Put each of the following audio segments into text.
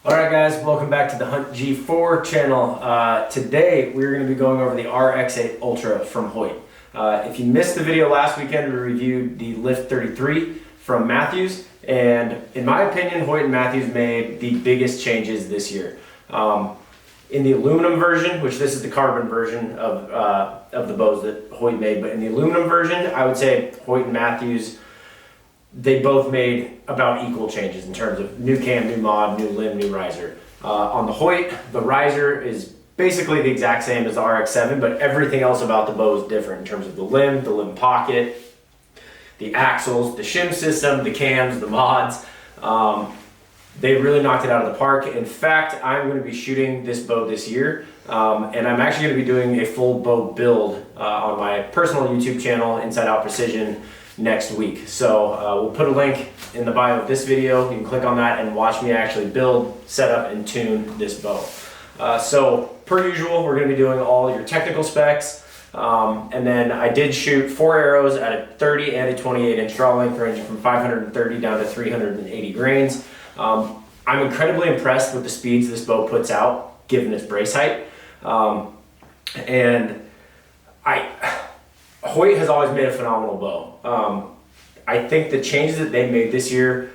Alright guys, welcome back to the Hunt G4 channel. Today we're going to be going over the RX8 Ultra from Hoyt. If you missed the video last weekend, we reviewed the Lift 33 from Matthews, and in my opinion, Hoyt and Matthews made the biggest changes this year. In the aluminum version, which this is the carbon version of the bows that Hoyt made, but in the aluminum version, I would say Hoyt and Matthews, they both made about equal changes in terms of new cam, new mod, new limb, new riser. On the Hoyt, the riser is basically the exact same as the RX7, but everything else about the bow is different in terms of the limb pocket, the axles, the shim system, the cams, the mods. They really knocked it out of the park. In fact, I'm going to be shooting this bow this year, and I'm actually going to be doing a full bow build on my personal YouTube channel, Inside Out Precision, next week. So we'll put a link in the bio of this video. You can click on that and watch me actually build, set up, and tune this bow. So per usual, we're going to be doing all your technical specs, and then I did shoot 4 arrows at a 30 and a 28 inch draw length, ranging from 530 down to 380 grains. I'm incredibly impressed with the speeds this bow puts out given its brace height, and Hoyt has always made a phenomenal bow. I think the changes that they made this year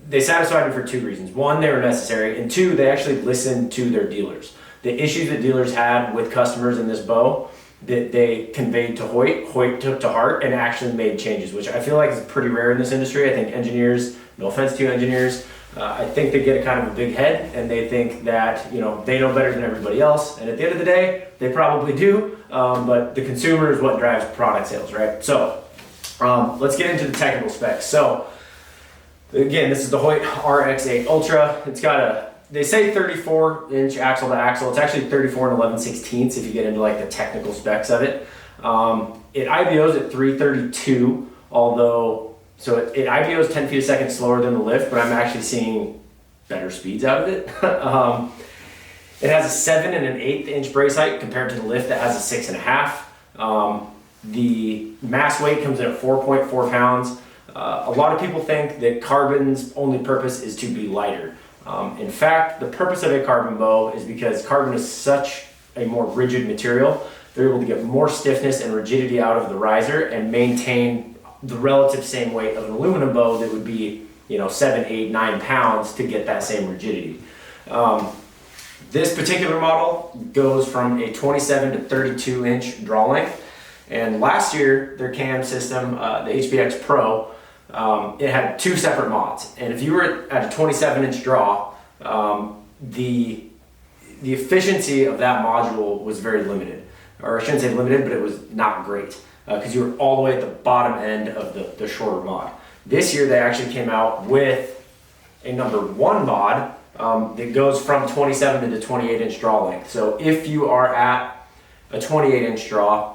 they satisfied me for 2 reasons. 1, they were necessary, and 2, they actually listened to their dealers. The issues that dealers had with customers in this bow that they conveyed to Hoyt took to heart and actually made changes, which I feel like is pretty rare in this industry. I think engineers, no offense to engineers, I think they get a kind of a big head and they think that, you know, they know better than everybody else, and at the end of the day, they probably do, but the consumer is what drives product sales, right? So let's get into the technical specs. So again, this is the Hoyt RX8 Ultra. It's got they say 34 inch axle to axle. It's actually 34 and 11/16 if you get into like the technical specs of it. It IBOs at 332, so it IBOs 10 feet a second slower than the Lift, but I'm actually seeing better speeds out of it. It has a 7 and an 1/8 inch brace height compared to the Lift that has a 6.5. The mass weight comes in at 4.4 pounds. A lot of people think that carbon's only purpose is to be lighter. In fact, the purpose of a carbon bow is because carbon is such a more rigid material, they're able to get more stiffness and rigidity out of the riser and maintain the relative same weight of an aluminum bow that would be, you know, 7, 8, 9 pounds to get that same rigidity. This particular model goes from a 27 to 32 inch draw length, and last year their cam system, the HBX Pro, it had 2 separate mods, and if you were at a 27 inch draw, the efficiency of that module was very limited, or I shouldn't say limited, but it was not great, because you were all the way at the bottom end of the shorter mod. This year they actually came out with a number 1 mod that goes from 27 to the 28 inch draw length. So if you are at a 28 inch draw,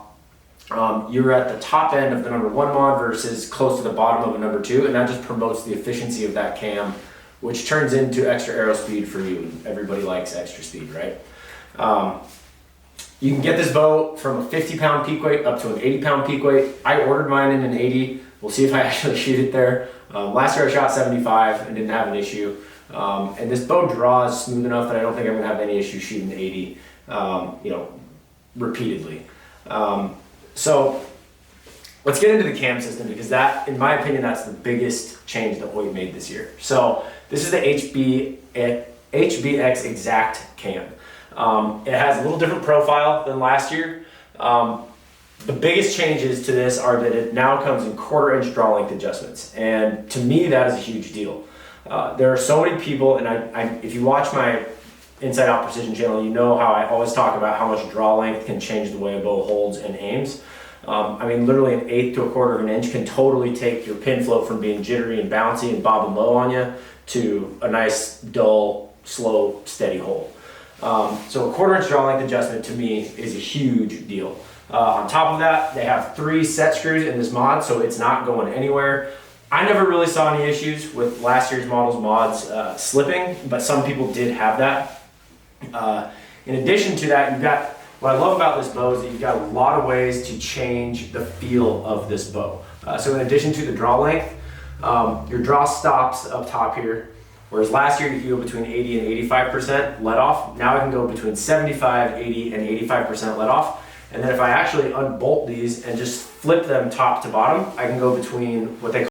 you're at the top end of the number 1 mod versus close to the bottom of a number 2, and that just promotes the efficiency of that cam, which turns into extra arrow speed for you. Everybody likes extra speed, right? You can get this bow from a 50 pound peak weight up to an 80 pound peak weight. I ordered mine in an 80. We'll see if I actually shoot it there. Last year I shot 75 and didn't have an issue. And this bow draws smooth enough that I don't think I'm gonna have any issue shooting 80, you know, repeatedly. So let's get into the cam system, because that, in my opinion, that's the biggest change that Hoyt made this year. So this is the HBX Exact cam. It has a little different profile than last year. The biggest changes to this are that it now comes in 1/4 inch draw length adjustments, and to me that is a huge deal. There are so many people, and if you watch my Inside Out Precision channel, you know how I always talk about how much draw length can change the way a bow holds and aims. I mean, literally an 1/8 to 1/4 of an inch can totally take your pin float from being jittery and bouncy and bobbing low on you to a nice, dull, slow, steady hold. So a 1/4 inch draw length adjustment to me is a huge deal. On top of that, they have 3 set screws in this mod, so it's not going anywhere. I never really saw any issues with last year's mods slipping, but some people did have that. In addition to that, what I love about this bow is that you've got a lot of ways to change the feel of this bow. So in addition to the draw length, your draw stops up top here. Whereas last year you could go between 80 and 85% let off. Now I can go between 75, 80, and 85% let off. And then if I actually unbolt these and just flip them top to bottom, I can go between what they